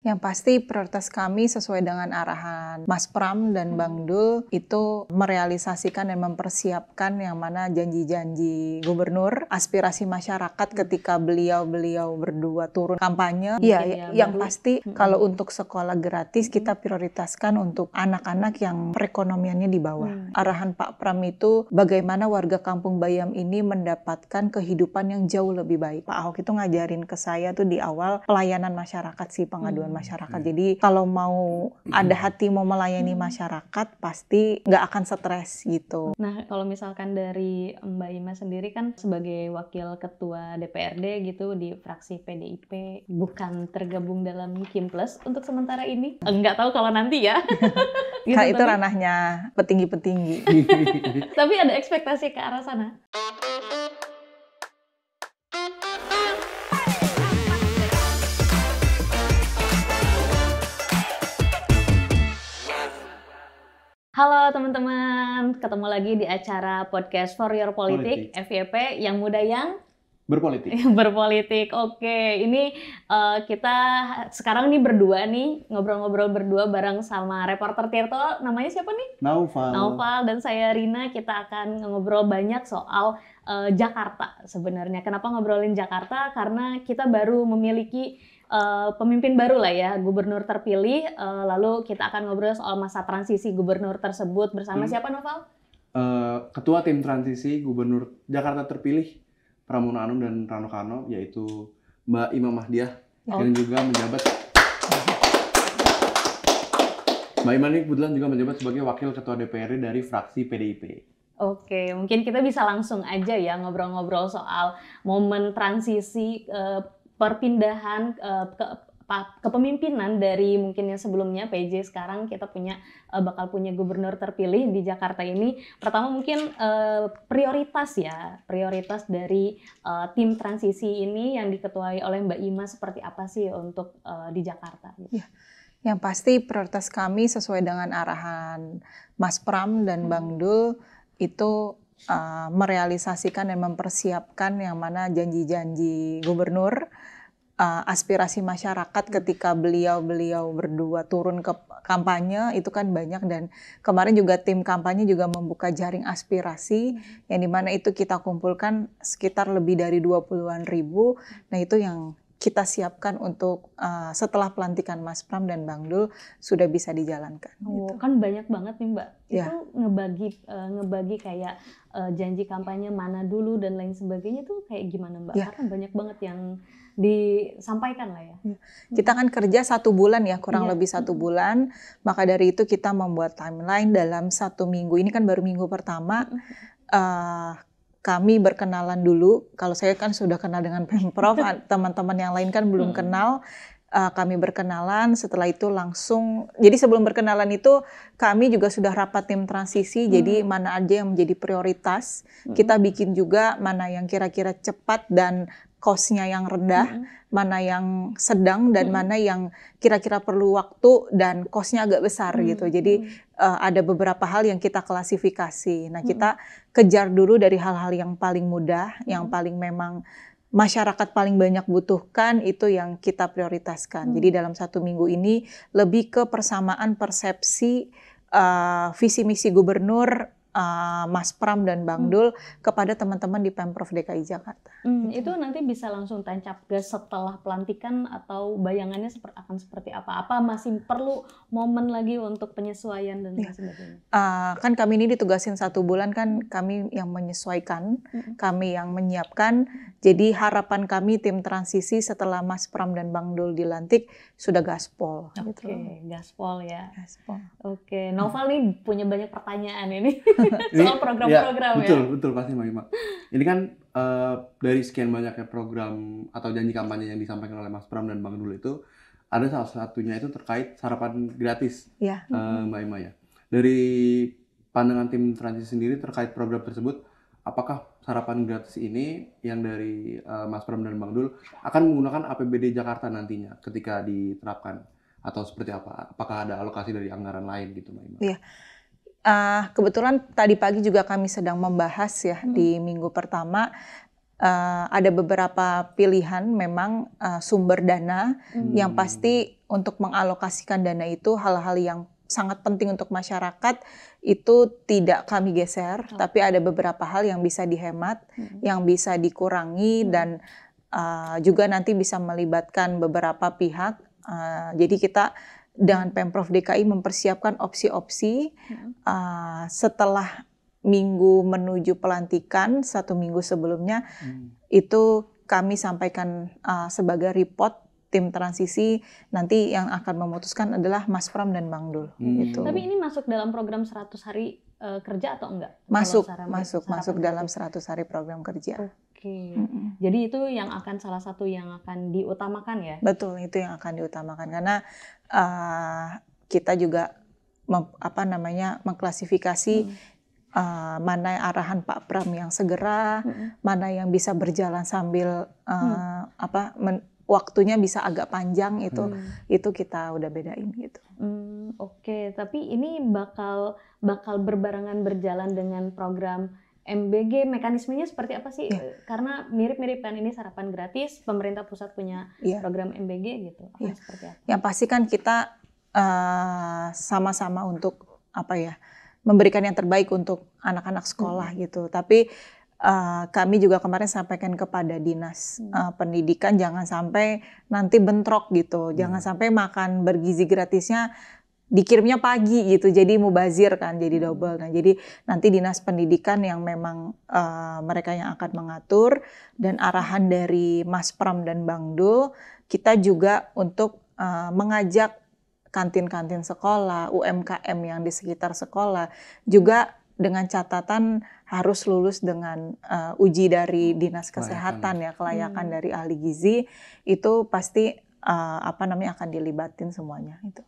Yang pasti prioritas kami sesuai dengan arahan Mas Pram dan Bang Dul itu merealisasikan dan mempersiapkan yang mana janji-janji gubernur, aspirasi masyarakat ketika beliau berdua turun kampanye. Iya, yang pasti kalau untuk sekolah gratis kita prioritaskan untuk anak-anak yang perekonomiannya di bawah. Arahan Pak Pram itu bagaimana warga Kampung Bayam ini mendapatkan kehidupan yang jauh lebih baik. Pak Ahok itu ngajarin ke saya tuh di awal pelayanan masyarakat sih, pengaduan masyarakat. Jadi kalau mau ada hati mau melayani masyarakat pasti nggak akan stres gitu. Nah, kalau misalkan dari Mbak Ima sendiri kan sebagai wakil ketua DPRD gitu di fraksi PDIP, bukan tergabung dalam Kim Plus untuk sementara ini. Nggak tahu kalau nanti ya. Gitu, itu ranahnya petinggi-petinggi. Tapi ada ekspektasi ke arah sana? Halo teman-teman, ketemu lagi di acara Podcast For Your Politik, FYP, yang muda yang berpolitik. Berpolitik, oke. Ini kita sekarang nih berdua nih, ngobrol-ngobrol berdua bareng sama reporter Tirto, namanya siapa nih? Naufal dan saya Rina. Kita akan ngobrol banyak soal Jakarta sebenarnya. Kenapa ngobrolin Jakarta? Karena kita baru memiliki pemimpin baru lah ya, gubernur terpilih, lalu kita akan ngobrol soal masa transisi gubernur tersebut bersama siapa, Noval? Ketua tim transisi gubernur Jakarta terpilih Pramono Anung dan Rano Karno, yaitu Mbak Ima Mahdiah, yang juga menjabat. Mbak Ima ini kebetulan juga menjabat sebagai wakil ketua DPRD dari fraksi PDIP. Oke, mungkin kita bisa langsung aja ya ngobrol-ngobrol soal momen transisi perpindahan kepemimpinan dari mungkin yang sebelumnya PJ, sekarang kita bakal punya gubernur terpilih di Jakarta ini. Pertama mungkin prioritas dari tim transisi ini yang diketuai oleh Mbak Ima seperti apa sih untuk di Jakarta? Ya, yang pasti prioritas kami sesuai dengan arahan Mas Pram dan Bang Dul itu merealisasikan dan mempersiapkan yang mana janji-janji gubernur, aspirasi masyarakat ketika beliau berdua turun ke kampanye itu kan banyak, dan kemarin juga tim kampanye juga membuka jaring aspirasi yang dimana itu kita kumpulkan sekitar lebih dari 20-an ribu. Nah itu yang kita siapkan untuk setelah pelantikan Mas Pram dan Bang Dul sudah bisa dijalankan. Gitu. Kan banyak banget nih Mbak, itu ngebagi kayak janji kampanye mana dulu dan lain sebagainya tuh kayak gimana Mbak? Karena banyak banget yang disampaikan lah ya. Kita kan kerja 1 bulan ya, kurang lebih 1 bulan. Maka dari itu kita membuat timeline dalam 1 minggu. Ini kan baru minggu pertama. Kami berkenalan dulu. Kalau saya kan sudah kenal dengan Pemprov, teman-teman yang lain kan belum kenal. Kami berkenalan, setelah itu langsung, jadi sebelum berkenalan itu kami juga sudah rapat tim transisi, jadi mana aja yang menjadi prioritas. Kita bikin juga mana yang kira-kira cepat dan cost-nya yang rendah, mana yang sedang dan mana yang kira-kira perlu waktu dan cost-nya agak besar gitu. Jadi ada beberapa hal yang kita klasifikasi. Nah kita kejar dulu dari hal-hal yang paling mudah, yang paling memang masyarakat paling banyak butuhkan, itu yang kita prioritaskan. Jadi dalam 1 minggu ini lebih ke persamaan persepsi visi misi gubernur Mas Pram dan Bang Dul kepada teman-teman di Pemprov DKI Jakarta. Itu nanti bisa langsung tancap gas setelah pelantikan atau bayangannya akan seperti apa? Apa masih perlu momen lagi untuk penyesuaian dan lain sebagainya? Kan kami ini ditugasin 1 bulan, kan kami yang menyesuaikan, kami yang menyiapkan. Jadi harapan kami tim transisi setelah Mas Pram dan Bang Dul dilantik sudah gaspol. Oke, gaspol ya. Gaspol. Oke, Noval nih punya banyak pertanyaan ini. Soal program-program ya. Betul pasti Mbak Ima. Ini kan dari sekian banyaknya program atau janji kampanye yang disampaikan oleh Mas Pram dan Bang Dul itu, ada salah satunya itu terkait sarapan gratis, Mbak Ima ya. Dari pandangan tim transisi sendiri terkait program tersebut, apakah sarapan gratis ini yang dari Mas Pram dan Bang Dul akan menggunakan APBD Jakarta nantinya ketika diterapkan, atau seperti apa? Apakah ada alokasi dari anggaran lain gitu Mbak Ima? Iya. Kebetulan tadi pagi juga kami sedang membahas ya di minggu pertama. ada beberapa pilihan memang sumber dana yang pasti untuk mengalokasikan dana itu hal-hal yang sangat penting untuk masyarakat itu tidak kami geser, tapi ada beberapa hal yang bisa dihemat, yang bisa dikurangi dan juga nanti bisa melibatkan beberapa pihak. Jadi kita dengan Pemprov DKI mempersiapkan opsi-opsi setelah minggu menuju pelantikan 1 minggu sebelumnya itu kami sampaikan sebagai report tim transisi nanti yang akan memutuskan adalah Mas Pram dan Bang Dul. Gitu. Tapi ini masuk dalam program 100 hari kerja atau enggak? Masuk dalam 100 hari program kerja. Oke. Jadi itu yang akan salah satu yang akan diutamakan ya? Betul, itu yang akan diutamakan karena kita juga mengklasifikasi mana arahan Pak Pram yang segera, mana yang bisa berjalan sambil waktunya bisa agak panjang itu kita udah bedain gitu. Oke, tapi ini bakal berbarengan berjalan dengan program MBG, mekanismenya seperti apa sih? Karena mirip-mirip kan ini sarapan gratis, pemerintah pusat punya program MBG gitu. Seperti apa? Yang pasti kan kita sama-sama untuk memberikan yang terbaik untuk anak-anak sekolah gitu. Tapi kami juga kemarin sampaikan kepada dinas pendidikan jangan sampai nanti bentrok gitu. Jangan sampai makan bergizi gratisnya dikirimnya pagi gitu. Jadi mubazir kan, jadi double. Nah, jadi nanti dinas pendidikan yang memang mereka yang akan mengatur dan arahan dari Mas Pram dan Bang Dul, kita juga untuk mengajak kantin-kantin sekolah, UMKM yang di sekitar sekolah, juga dengan catatan harus lulus dengan uji dari Dinas Kesehatan kelayakan dari ahli gizi, itu pasti akan dilibatin semuanya itu.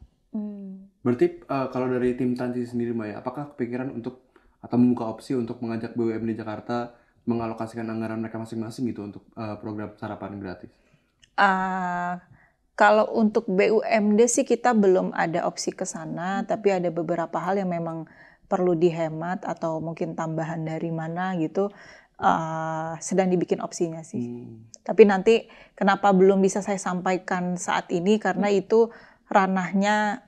Berarti kalau dari tim transisi sendiri Mbak ya, apakah kepikiran untuk atau membuka opsi untuk mengajak BUMD Jakarta mengalokasikan anggaran mereka masing-masing gitu untuk program sarapan gratis? Kalau untuk BUMD sih kita belum ada opsi ke sana, tapi ada beberapa hal yang memang perlu dihemat atau mungkin tambahan dari mana gitu, sedang dibikin opsinya sih. Tapi nanti kenapa belum bisa saya sampaikan saat ini karena itu ranahnya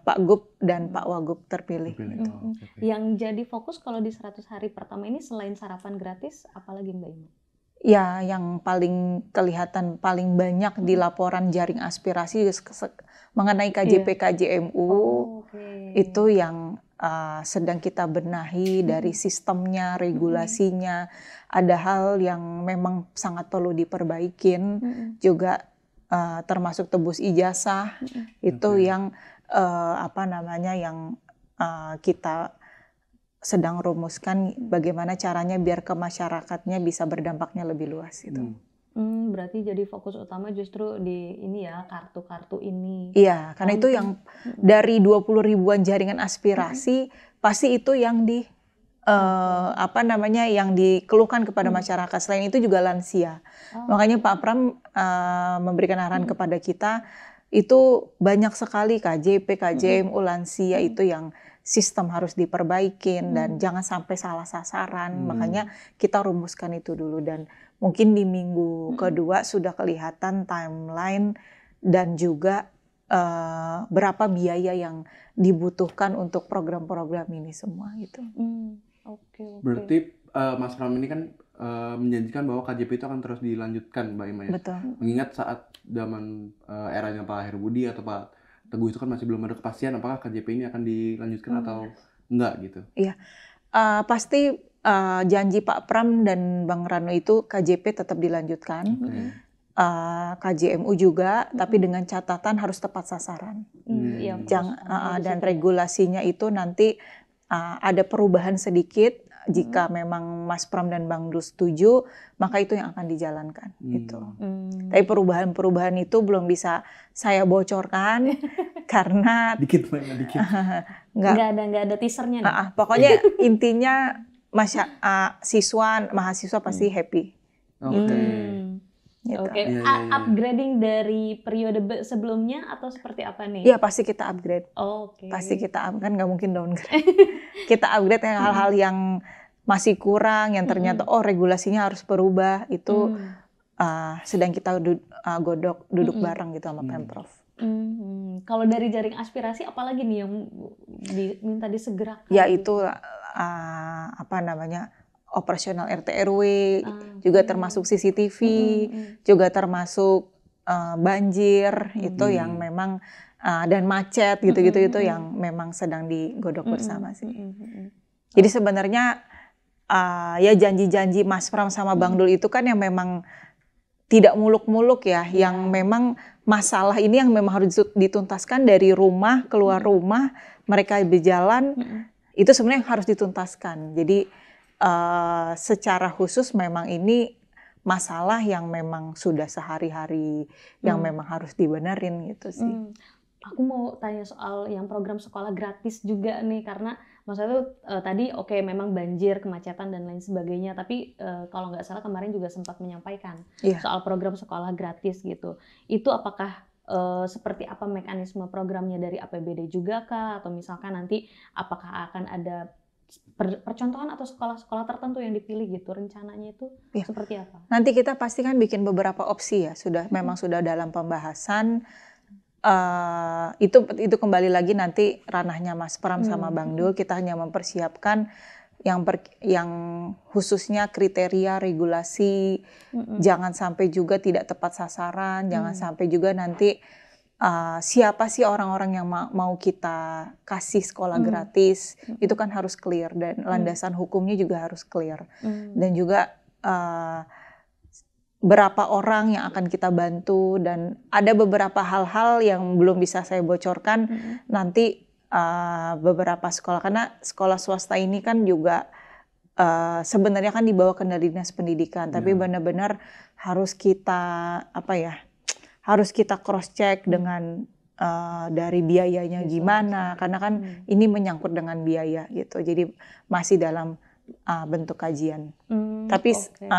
Pak Gub dan Pak Wagub terpilih. Yang jadi fokus kalau di 100 hari pertama ini selain sarapan gratis, apalagi Mbak Ima? Ya, yang paling kelihatan paling banyak di laporan jaring aspirasi mengenai KJP KJMU itu yang sedang kita benahi dari sistemnya, regulasinya. Ada hal yang memang sangat perlu diperbaikin, juga termasuk tebus ijazah itu yang yang kita sedang rumuskan bagaimana caranya biar ke masyarakatnya bisa berdampaknya lebih luas gitu. Berarti jadi fokus utama justru di ini ya, kartu-kartu ini. Iya, karena itu yang dari 20 ribuan jaringan aspirasi pasti itu yang yang dikeluhkan kepada masyarakat. Selain itu juga lansia. Makanya Pak Pram memberikan arahan kepada kita itu banyak sekali KJP, KJMU lansia itu yang sistem harus diperbaikin dan jangan sampai salah sasaran. Makanya kita rumuskan itu dulu dan mungkin di minggu kedua sudah kelihatan timeline dan juga berapa biaya yang dibutuhkan untuk program-program ini semua gitu. Oke. Berarti Mas Pram ini kan menjanjikan bahwa KJP itu akan terus dilanjutkan Mbak Ima ya? Betul. Mengingat saat zaman eranya Pak Heru Budi atau Pak Teguh itu kan masih belum ada kepastian apakah KJP ini akan dilanjutkan atau enggak gitu. Iya, pasti janji Pak Pram dan Bang Rano itu KJP tetap dilanjutkan. KJMU juga, tapi dengan catatan harus tepat sasaran. Dan regulasinya itu nanti ada perubahan sedikit. Jika memang Mas Pram dan Bang Dul setuju, maka itu yang akan dijalankan. Gitu. Tapi perubahan-perubahan itu belum bisa saya bocorkan karena dikit. Nggak ada teasernya. Pokoknya intinya mahasiswa pasti happy. Gitu. Upgrading dari periode sebelumnya atau seperti apa nih? Iya, pasti kita upgrade. Pasti kita kan nggak mungkin downgrade. Kita upgrade hal-hal yang masih kurang, yang ternyata regulasinya harus berubah, itu sedang kita duduk bareng gitu sama Pemprov. Kalau dari jaring aspirasi apalagi nih yang diminta disegerakan? Ya itu operasional RT RW, juga termasuk CCTV, juga termasuk banjir, itu yang memang dan macet gitu-gitu itu yang memang sedang digodok bersama sih. Jadi sebenarnya ya janji-janji Mas Pram sama Bang Dul itu kan yang memang tidak muluk-muluk ya, yang memang masalah ini yang memang harus dituntaskan dari rumah keluar rumah, mereka berjalan, itu sebenarnya harus dituntaskan. Jadi secara khusus memang ini masalah yang memang sudah sehari-hari, yang memang harus dibenerin gitu sih. Aku mau tanya soal yang program sekolah gratis juga nih, karena maksudnya tuh tadi memang banjir, kemacetan dan lain sebagainya, tapi kalau nggak salah kemarin juga sempat menyampaikan soal program sekolah gratis gitu. Itu apakah seperti apa mekanisme programnya dari APBD juga kah? Atau misalkan nanti apakah akan ada percontohan atau sekolah-sekolah tertentu yang dipilih gitu, rencananya itu seperti apa? Nanti kita pasti kan bikin beberapa opsi ya, memang sudah dalam pembahasan. Itu kembali lagi nanti ranahnya Mas Pram sama Bang Dul. Kita hanya mempersiapkan yang khususnya kriteria regulasi, jangan sampai juga tidak tepat sasaran, jangan sampai juga nanti siapa sih orang-orang yang mau kita kasih sekolah gratis, itu kan harus clear, dan landasan hukumnya juga harus clear, dan juga berapa orang yang akan kita bantu, dan ada beberapa hal-hal yang belum bisa saya bocorkan nanti beberapa sekolah, karena sekolah swasta ini kan juga sebenarnya kan dibawa kendali Dinas Pendidikan, tapi benar-benar harus kita harus kita cross check dengan dari biayanya gimana, karena kan ini menyangkut dengan biaya gitu, jadi masih dalam bentuk kajian. Tapi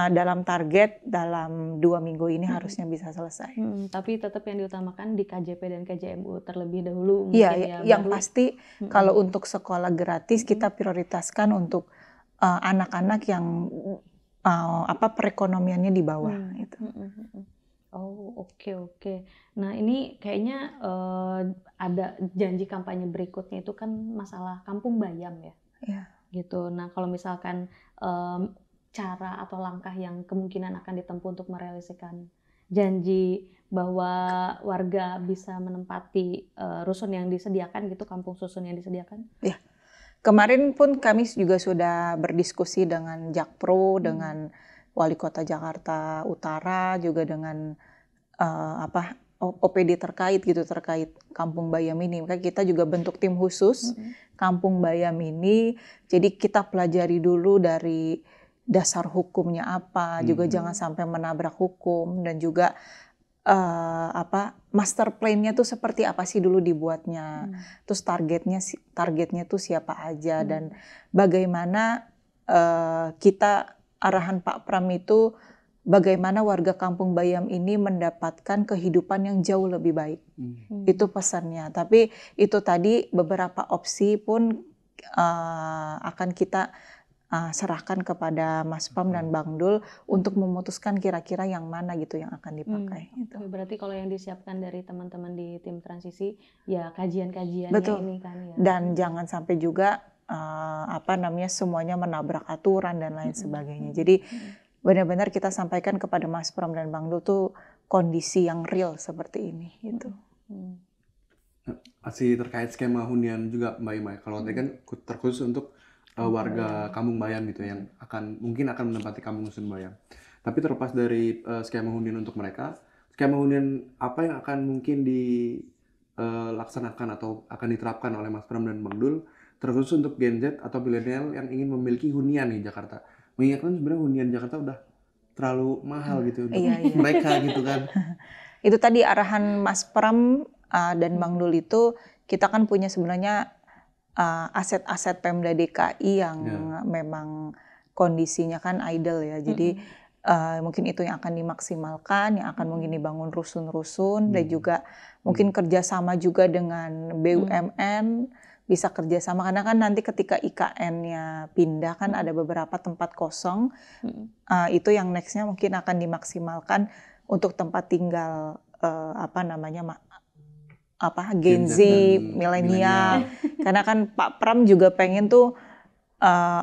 dalam target dalam 2 minggu ini harusnya bisa selesai. Tapi tetap yang diutamakan di KJP dan KJMU terlebih dahulu. Iya, yang pasti kalau untuk sekolah gratis kita prioritaskan untuk anak-anak yang perekonomiannya di bawah. Gitu. Oke. Nah ini kayaknya ada janji kampanye berikutnya itu kan masalah Kampung Bayam ya. Iya. Gitu. Nah kalau misalkan cara atau langkah yang kemungkinan akan ditempuh untuk merealisasikan janji bahwa warga bisa menempati rusun yang disediakan gitu, kampung susun yang disediakan? Ya, kemarin pun kami juga sudah berdiskusi dengan Jakpro, dengan Wali Kota Jakarta Utara, juga dengan OPD terkait Kampung Bayam ini. Maka kita juga bentuk tim khusus Kampung Bayam ini. Jadi kita pelajari dulu dari dasar hukumnya apa, juga jangan sampai menabrak hukum, dan juga master plan-nya tuh seperti apa sih dulu dibuatnya. Terus targetnya tuh siapa aja, dan bagaimana kita arahan Pak Pram itu bagaimana warga Kampung Bayam ini mendapatkan kehidupan yang jauh lebih baik. Itu pesannya. Tapi itu tadi beberapa opsi pun akan kita serahkan kepada Mas Pram dan Bang Dul untuk memutuskan kira-kira yang mana gitu yang akan dipakai. Gitu. Berarti kalau yang disiapkan dari teman-teman di tim transisi ya kajian-kajiannya ini kan ya. Dan jangan sampai juga semuanya menabrak aturan dan lain sebagainya. Jadi benar-benar kita sampaikan kepada Mas Pram dan Bang Dul tuh kondisi yang real seperti ini gitu. Masih terkait skema hunian juga Mbak Ima. Kalau tadi kan terkhusus untuk warga Kampung Bayam gitu yang mungkin akan menempati Kampung Susun Bayam. Tapi terlepas dari skema hunian untuk mereka, skema hunian apa yang akan mungkin dilaksanakan atau akan diterapkan oleh Mas Pram dan Bang Dul terkhusus untuk Gen Z atau milenial yang ingin memiliki hunian di Jakarta? Mengingatkan sebenarnya hunian Jakarta udah terlalu mahal gitu untuk mereka gitu kan. Itu tadi arahan Mas Pram dan Bang Dul itu, kita kan punya sebenarnya aset-aset Pemda DKI yang memang kondisinya kan idle ya. Jadi mungkin itu yang akan dimaksimalkan, yang akan mungkin dibangun rusun-rusun, dan juga mungkin kerjasama juga dengan BUMN bisa kerjasama karena kan nanti ketika IKN-nya pindah kan ada beberapa tempat kosong, itu yang nextnya mungkin akan dimaksimalkan untuk tempat tinggal Gen Z, milenial. Karena kan Pak Pram juga pengen tuh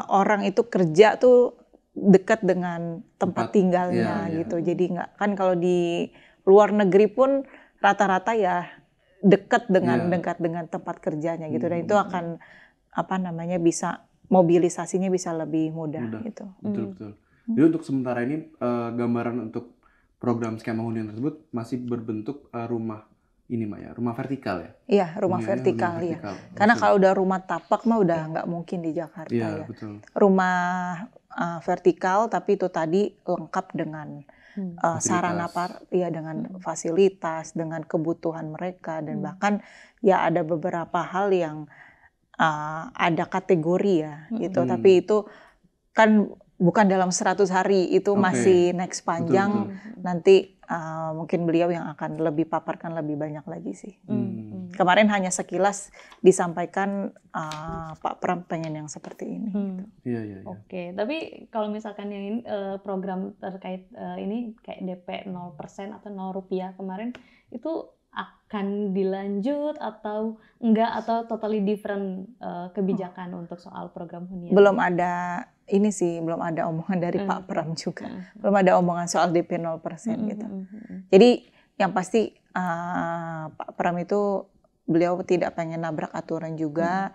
orang itu kerja tuh dekat dengan tempat tinggalnya gitu. Jadi nggak kan kalau di luar negeri pun rata-rata ya dekat dengan tempat kerjanya gitu, dan itu akan bisa mobilisasinya bisa lebih mudah. Gitu. Betul. Jadi untuk sementara ini gambaran untuk program skema hunian tersebut masih berbentuk rumah ini rumah vertikal ya? Iya, rumah vertikal ya. Karena kalau udah rumah tapak mah udah nggak mungkin di Jakarta ya. Betul. Rumah vertikal tapi itu tadi lengkap dengan sarana dengan fasilitas, dengan kebutuhan mereka, dan bahkan ya ada beberapa hal yang ada kategori ya gitu. Tapi itu kan bukan dalam 100 hari, itu masih next panjang. Betul. Nanti mungkin beliau yang akan lebih paparkan lebih banyak lagi sih. Kemarin hanya sekilas disampaikan Pak Pram pengen yang seperti ini. Iya. Oke, tapi kalau misalkan yang ini program terkait ini kayak DP 0% atau 0 rupiah kemarin, itu akan dilanjut atau enggak, atau totally different kebijakan untuk soal program hunian? Belum ada belum ada omongan dari Pak Pram juga. Belum ada omongan soal DP 0% gitu. Jadi yang pasti Pak Pram itu beliau tidak pengen nabrak aturan juga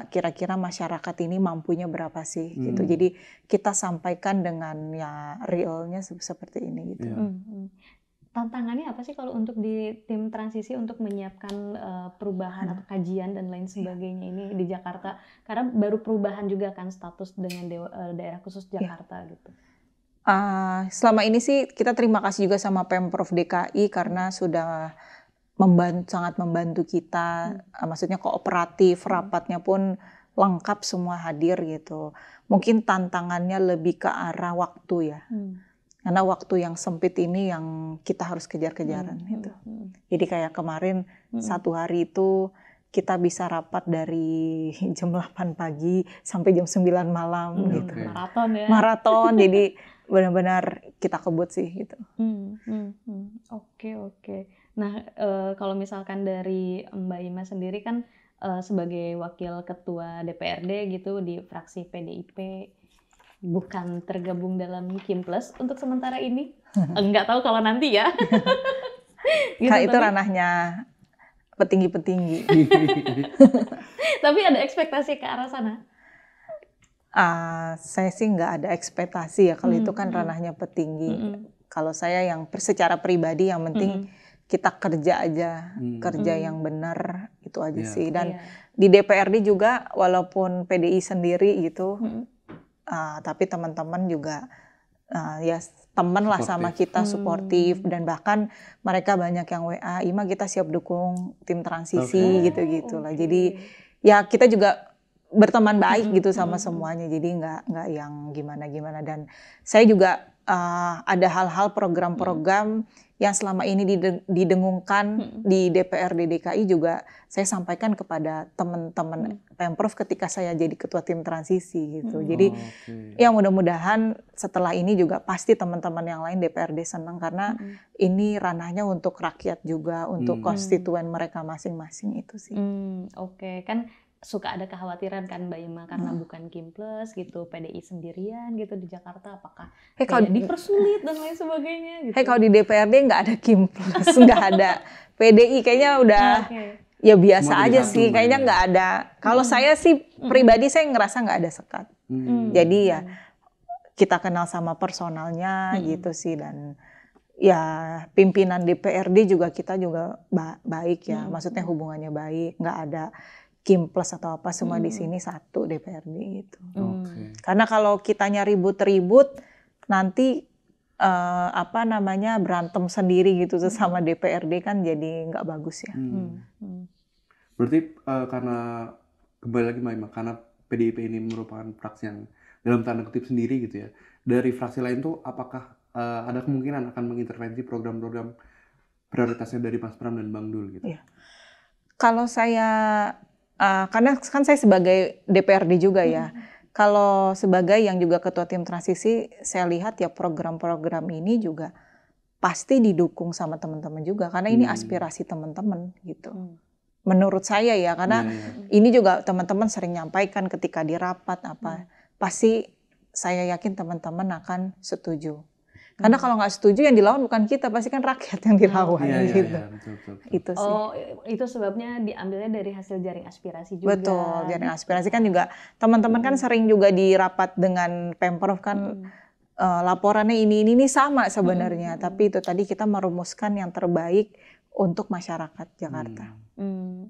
kira-kira masyarakat ini mampunya berapa sih gitu. Jadi kita sampaikan dengan ya realnya seperti ini gitu. Tantangannya apa sih kalau untuk di tim transisi untuk menyiapkan perubahan atau kajian dan lain sebagainya ini di Jakarta? Karena baru perubahan juga kan status dengan daerah khusus Jakarta gitu. Selama ini sih kita terima kasih juga sama Pemprov DKI karena sudah sangat membantu kita. Maksudnya kooperatif, rapatnya pun lengkap, semua hadir gitu. Mungkin tantangannya lebih ke arah waktu ya. Karena waktu yang sempit ini yang kita harus kejar-kejaran gitu. Jadi kayak kemarin 1 hari itu kita bisa rapat dari jam 8 pagi sampai jam 9 malam gitu. Maraton ya. Maraton, jadi benar-benar kita kebut sih gitu. Oke. Nah, kalau misalkan dari Mbak Ima sendiri kan sebagai wakil ketua DPRD gitu di fraksi PDIP, bukan tergabung dalam Kimples untuk sementara ini. Enggak tahu kalau nanti ya. Gitu, itu ranahnya petinggi-petinggi. Tapi ada ekspektasi ke arah sana? Saya sih nggak ada ekspektasi ya, kalau itu kan ranahnya petinggi. Kalau saya yang secara pribadi yang penting kita kerja aja, kerja yang benar, itu aja sih. Dan di DPRD juga walaupun PDI sendiri gitu, tapi teman-teman juga ya teman lah sama kita, suportif, dan bahkan mereka banyak yang WA, Ima kita siap dukung tim transisi gitu-gitu lah. Jadi ya kita juga berteman baik gitu sama semuanya, jadi nggak yang gimana-gimana. Dan saya juga ada hal-hal program-program yang selama ini didengungkan di DPRD DKI juga saya sampaikan kepada teman-teman Pemprov ketika saya jadi ketua tim transisi gitu. Jadi ya mudah-mudahan setelah ini juga pasti teman-teman yang lain DPRD senang karena ini ranahnya untuk rakyat juga, untuk konstituen mereka masing-masing itu sih. Oke, kan suka ada kekhawatiran kan Mbak Ima karena bukan Kimples gitu, PDI sendirian gitu di Jakarta, apakah kayak dipersulit dan lain sebagainya gitu. Kalau di DPRD nggak ada Kimples, nggak ada PDI, kayaknya udah ya biasa aja sih, kayaknya nggak ada. Kalau saya sih pribadi saya ngerasa nggak ada sekat. Jadi ya kita kenal sama personalnya gitu sih, dan ya pimpinan DPRD juga kita juga baik ya, maksudnya hubungannya baik, nggak ada Kimples atau apa, semua di sini satu DPRD gitu. Karena kalau kitanya ribut-ribut nanti berantem sendiri gitu sama DPRD kan jadi nggak bagus ya. Berarti karena kembali lagi Mbak Ima, karena PDIP ini merupakan fraksi yang dalam tanda kutip sendiri gitu ya. Dari fraksi lain tuh apakah ada kemungkinan akan mengintervensi program-program prioritasnya dari Mas Pram dan Bang Dul gitu? Iya. Kalau saya karena kan saya sebagai DPRD juga ya. Kalau sebagai yang juga ketua tim transisi, saya lihat ya program-program ini juga pasti didukung sama teman-teman juga, karena ini aspirasi teman-teman gitu. Menurut saya ya, karena ini juga teman-teman sering nyampaikan ketika di rapat pasti saya yakin teman-teman akan setuju. Karena kalau nggak setuju yang dilawan bukan kita, pasti kan rakyat yang dilawan gitu. Betul. Itu sih. Oh, itu sebabnya diambilnya dari hasil jaring aspirasi juga. Betul, jaring aspirasi kan juga teman-teman kan sering juga di rapat dengan Pemprov kan laporannya ini sama sebenarnya, tapi itu tadi kita merumuskan yang terbaik untuk masyarakat Jakarta.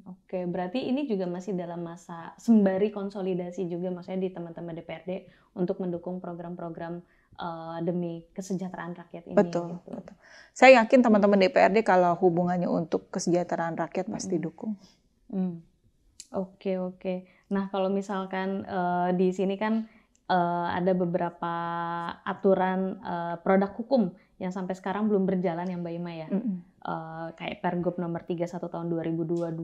Oke, berarti ini juga masih dalam masa sembari konsolidasi juga, maksudnya di teman-teman DPRD untuk mendukung program-program demi kesejahteraan rakyat ini. Betul, gitu. betul. Saya yakin teman-teman DPRD kalau hubungannya untuk kesejahteraan rakyat pasti dukung. Oke. Nah, kalau misalkan di sini kan ada beberapa aturan produk hukum yang sampai sekarang belum berjalan ya Mbak Ima ya. Kayak Pergub nomor 31 tahun 2022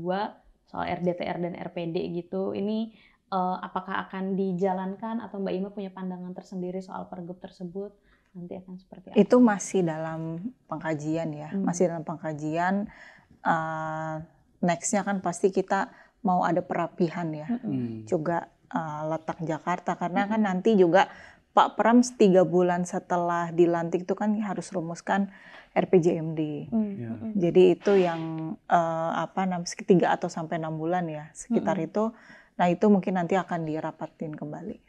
soal RDTR dan RPD gitu. Ini apakah akan dijalankan atau Mbak Ima punya pandangan tersendiri soal Pergub tersebut? Nanti akan seperti apa? Itu masih dalam pengkajian ya, masih dalam pengkajian. Nextnya kan pasti kita mau ada perapihan ya, juga letak Jakarta, karena kan nanti juga Pak Pram 3 bulan setelah dilantik itu kan harus rumuskan RPJMD. Jadi itu yang 3 atau sampai 6 bulan ya sekitar itu. Nah itu mungkin nanti akan dirapatin kembali.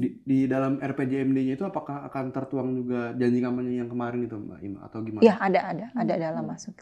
Di dalam RPJMD-nya itu apakah akan tertuang juga janji kampanye yang kemarin itu Mbak Ima atau gimana? Ya ada dalam masuk.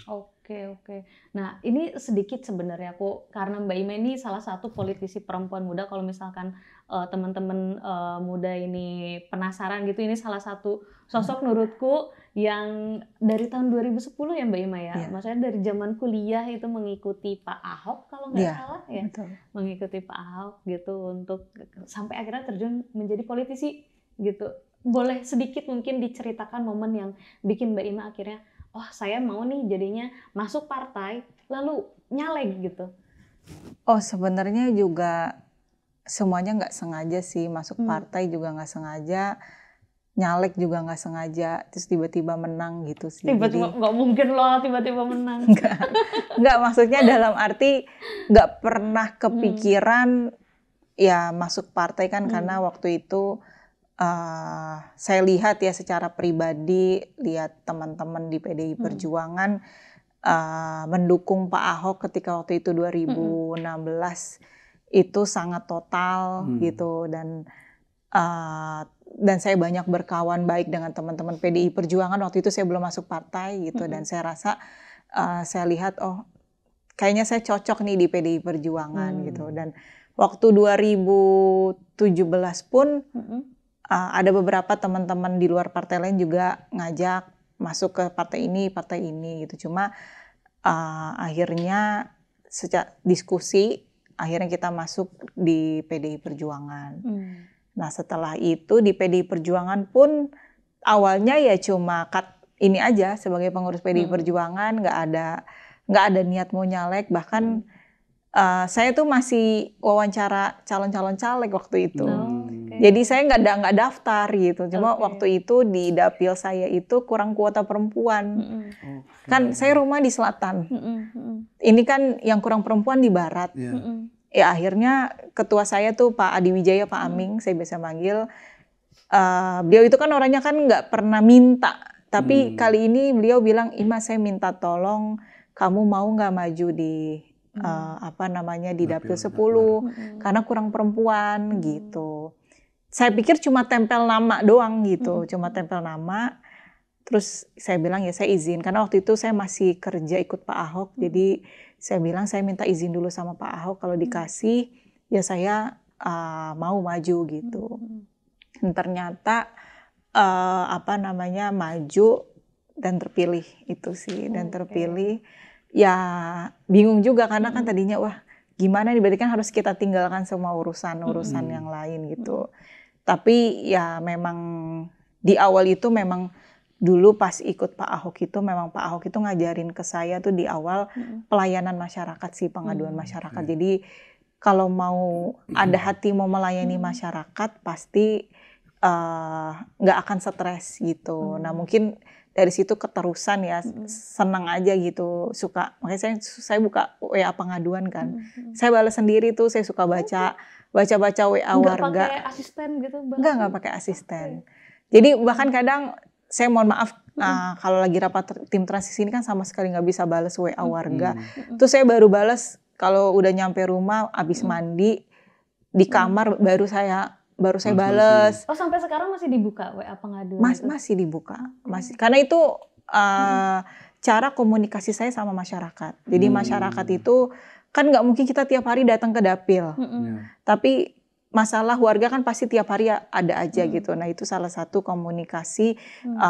Oke. Nah ini sedikit sebenarnya aku, karena Mbak Ima ini salah satu politisi perempuan muda. Kalau misalkan teman-teman muda ini penasaran gitu, ini salah satu sosok menurutku yang dari tahun 2010 ya Mbak Ima ya. Maksudnya dari zaman kuliah itu mengikuti Pak Ahok kalau nggak salah ya. Betul. Mengikuti Pak Ahok gitu untuk sampai akhirnya terjun menjadi politisi gitu. Boleh sedikit mungkin diceritakan momen yang bikin Mbak Ima akhirnya saya mau nih jadinya masuk partai lalu nyalek gitu. Sebenarnya juga semuanya nggak sengaja sih, masuk partai juga nggak sengaja, nyalek juga nggak sengaja, terus tiba-tiba menang gitu sih. Tiba-tiba nggak mungkin loh tiba-tiba menang. Nggak, maksudnya dalam arti nggak pernah kepikiran ya masuk partai kan, karena waktu itu saya lihat ya secara pribadi, lihat teman-teman di PDI Perjuangan mendukung Pak Ahok ketika waktu itu 2016 itu sangat total gitu, dan saya banyak berkawan baik dengan teman-teman PDI Perjuangan waktu itu. Saya belum masuk partai gitu, dan saya rasa saya lihat kayaknya saya cocok nih di PDI Perjuangan gitu. Dan waktu 2017 pun ada beberapa teman-teman di luar partai lain juga ngajak masuk ke partai ini gitu. Cuma akhirnya sejak diskusi akhirnya kita masuk di PDI Perjuangan. Nah setelah itu di PDI Perjuangan pun awalnya ya cuma ini aja sebagai pengurus PDI Perjuangan, nggak ada niat mau nyalek. Bahkan saya tuh masih wawancara calon-calon caleg waktu itu. Jadi saya nggak daftar gitu. Cuma waktu itu di dapil saya itu kurang kuota perempuan. Kan saya rumah di selatan. Ini kan yang kurang perempuan di barat. Ya akhirnya ketua saya tuh Pak Adi Wijaya, Pak Aming, saya biasa manggil. Beliau itu kan orangnya kan nggak pernah minta. Tapi kali ini beliau bilang, Ima saya minta tolong kamu mau nggak maju di di dapil 10 karena kurang perempuan gitu. Saya pikir cuma tempel nama doang gitu, cuma tempel nama. Terus saya bilang ya saya izin, karena waktu itu saya masih kerja ikut Pak Ahok. Jadi saya bilang saya minta izin dulu sama Pak Ahok, kalau dikasih ya saya mau maju gitu. Dan ternyata maju dan terpilih itu sih, dan terpilih. Ya bingung juga karena kan tadinya wah gimana nih, berarti kan harus kita tinggalkan semua urusan yang lain gitu. Tapi ya memang di awal itu memang dulu pas ikut Pak Ahok itu memang Pak Ahok itu ngajarin ke saya tuh di awal pelayanan masyarakat sih, pengaduan masyarakat. Jadi kalau mau ada hati mau melayani masyarakat pasti nggak akan stres gitu. Nah mungkin dari situ keterusan ya, senang aja gitu, suka. Makanya saya buka WA pengaduan kan. Saya balas sendiri tuh, saya suka baca WA warga. Nggak pakai asisten gitu? Nggak pakai asisten. Jadi bahkan kadang, saya mohon maaf, kalau lagi rapat tim transisi ini kan sama sekali nggak bisa balas WA warga. Terus saya baru balas kalau udah nyampe rumah, abis mandi, di kamar baru saya bales. Oh sampai sekarang masih dibuka WA pengaduan? Masih dibuka, masih. Karena itu cara komunikasi saya sama masyarakat. Jadi masyarakat itu kan nggak mungkin kita tiap hari datang ke dapil, tapi masalah warga kan pasti tiap hari ada aja gitu. Nah itu salah satu komunikasi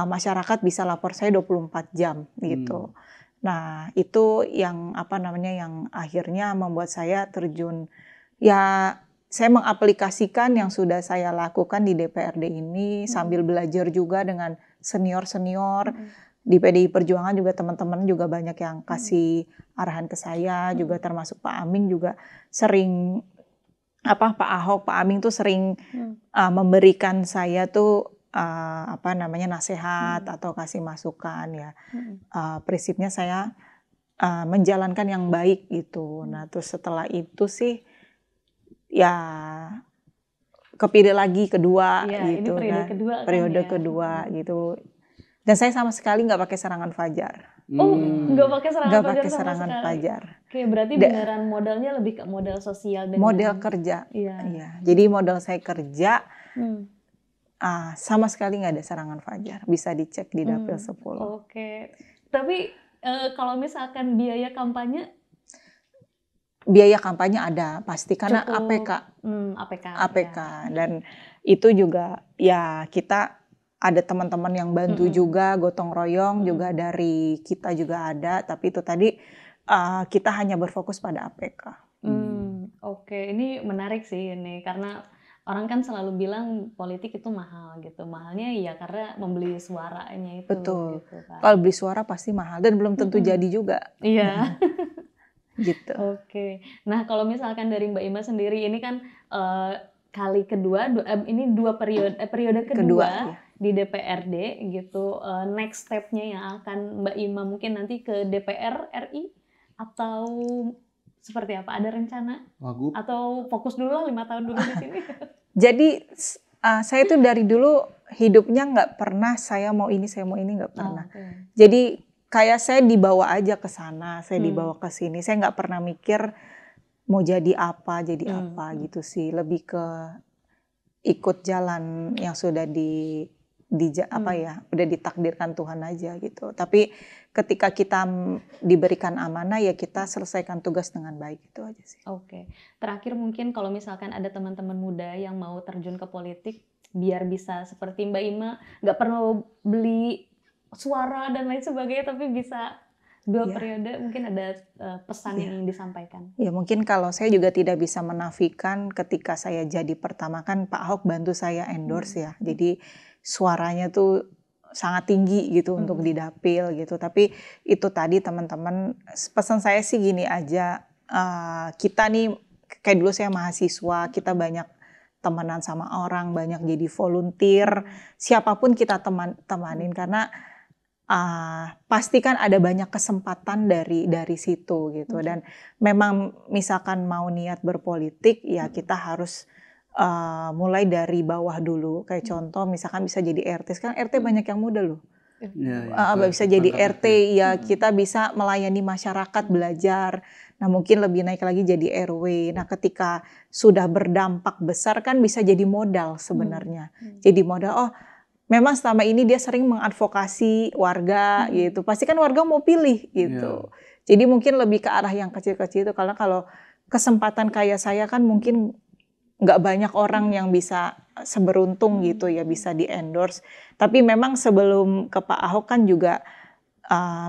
masyarakat bisa lapor saya 24 jam gitu. Nah itu yang yang akhirnya membuat saya terjun ya. Saya mengaplikasikan yang sudah saya lakukan di DPRD ini sambil belajar juga dengan senior-senior. Di PDI Perjuangan juga teman-teman juga banyak yang kasih arahan ke saya, juga termasuk Pak Aming juga sering, Pak Ahok, Pak Aming tuh sering memberikan saya tuh nasihat atau kasih masukan ya. Prinsipnya saya menjalankan yang baik gitu. Nah terus setelah itu sih ya kepilih lagi kedua gitu ini periode kedua gitu, dan saya sama sekali nggak pakai serangan fajar. Nggak pakai serangan fajar. Oke, berarti beneran modalnya lebih ke modal sosial dan modal kerja. Iya. Jadi modal saya kerja sama sekali nggak ada serangan fajar, bisa dicek di Dapil 10. Oke, tapi kalau misalkan biaya kampanye ada pasti karena APK dan itu juga ya kita ada teman-teman yang bantu juga, gotong royong juga dari kita juga ada, tapi itu tadi kita hanya berfokus pada APK. Oke, ini menarik sih ini karena orang kan selalu bilang politik itu mahal gitu. Mahalnya ya karena membeli suaranya itu. Betul. Gitu, kan. Kalau beli suara pasti mahal dan belum tentu jadi juga. Iya. Gitu. Oke. Nah, kalau misalkan dari Mbak Ima sendiri ini kan kali kedua ini periode kedua ya. Di DPRD gitu. Next step-nya yang akan Mbak Ima mungkin nanti ke DPR RI atau seperti apa? Ada rencana? Wagub. Atau fokus dulu lah 5 tahun dulu di sini? Jadi saya tuh dari dulu hidupnya nggak pernah saya mau ini nggak pernah. Jadi kayak saya dibawa aja ke sana, saya dibawa ke sini. Saya nggak pernah mikir mau jadi apa gitu sih. Lebih ke ikut jalan yang sudah udah ditakdirkan Tuhan aja gitu. Tapi ketika kita diberikan amanah ya kita selesaikan tugas dengan baik, itu aja sih. Oke. Terakhir mungkin kalau misalkan ada teman-teman muda yang mau terjun ke politik biar bisa seperti Mbak Ima, nggak perlu beli suara dan lain sebagainya, tapi bisa 2 periode, mungkin ada pesan yang ingin disampaikan. Ya mungkin kalau saya juga tidak bisa menafikan ketika saya jadi pertama kan Pak Ahok bantu saya endorse ya, jadi suaranya tuh sangat tinggi gitu untuk di dapil gitu. Tapi itu tadi teman-teman, pesan saya sih gini aja, kita nih kayak dulu saya mahasiswa, kita banyak temenan sama orang, banyak jadi volunteer, siapapun kita temanin karena pasti kan ada banyak kesempatan dari situ gitu. Dan memang misalkan mau niat berpolitik ya kita harus mulai dari bawah dulu. Kayak contoh misalkan bisa jadi RT, sekarang RT banyak yang muda loh. Bisa jadi RT ya, kita bisa melayani masyarakat, belajar. Nah mungkin lebih naik lagi jadi RW. Nah ketika sudah berdampak besar kan bisa jadi modal sebenarnya. Jadi modal, memang selama ini dia sering mengadvokasi warga gitu. Pasti kan warga mau pilih gitu. Jadi mungkin lebih ke arah yang kecil-kecil itu. Karena kalau kesempatan kayak saya kan mungkin nggak banyak orang yang bisa seberuntung gitu ya bisa di endorse. Tapi memang sebelum ke Pak Ahok kan juga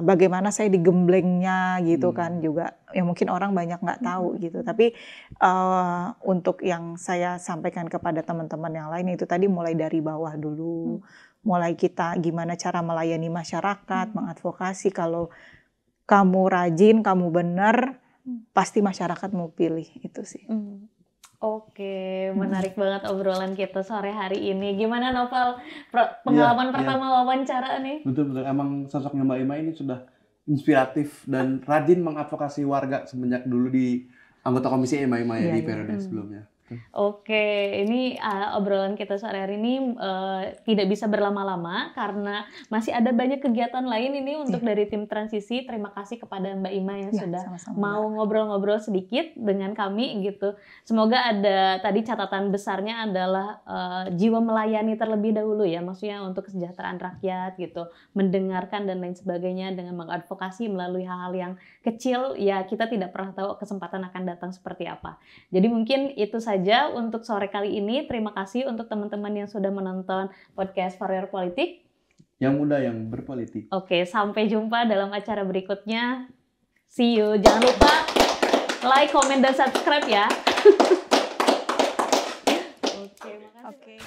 bagaimana saya digemblengnya gitu kan juga. Ya mungkin orang banyak nggak tahu gitu. Tapi untuk yang saya sampaikan kepada teman-teman yang lain itu tadi mulai dari bawah dulu. mulai kita gimana cara melayani masyarakat, mengadvokasi. Kalau kamu rajin, kamu benar, pasti masyarakat mau pilih, itu sih. Oke, menarik banget obrolan kita sore hari ini. Gimana Novel, pengalaman pertama wawancara nih? Betul-betul, emang sosoknya Mbak Ima ini sudah inspiratif dan rajin mengadvokasi warga semenjak dulu di anggota komisi Mbak Ima di periode sebelumnya. Oke, ini obrolan kita sore hari ini tidak bisa berlama-lama karena masih ada banyak kegiatan lain ini untuk dari tim transisi. Terima kasih kepada Mbak Ima yang sudah mau ngobrol-ngobrol sedikit dengan kami gitu. Semoga ada tadi catatan besarnya adalah jiwa melayani terlebih dahulu ya, maksudnya untuk kesejahteraan rakyat gitu, mendengarkan dan lain sebagainya dengan mengadvokasi melalui hal-hal yang kecil ya, kita tidak pernah tahu kesempatan akan datang seperti apa. Jadi mungkin itu saja untuk sore kali ini. Terima kasih untuk teman-teman yang sudah menonton podcast Warrior Politik. Yang muda yang berpolitik. Oke, sampai jumpa dalam acara berikutnya. See you. Jangan lupa like, comment, dan subscribe ya. Oke, makasih.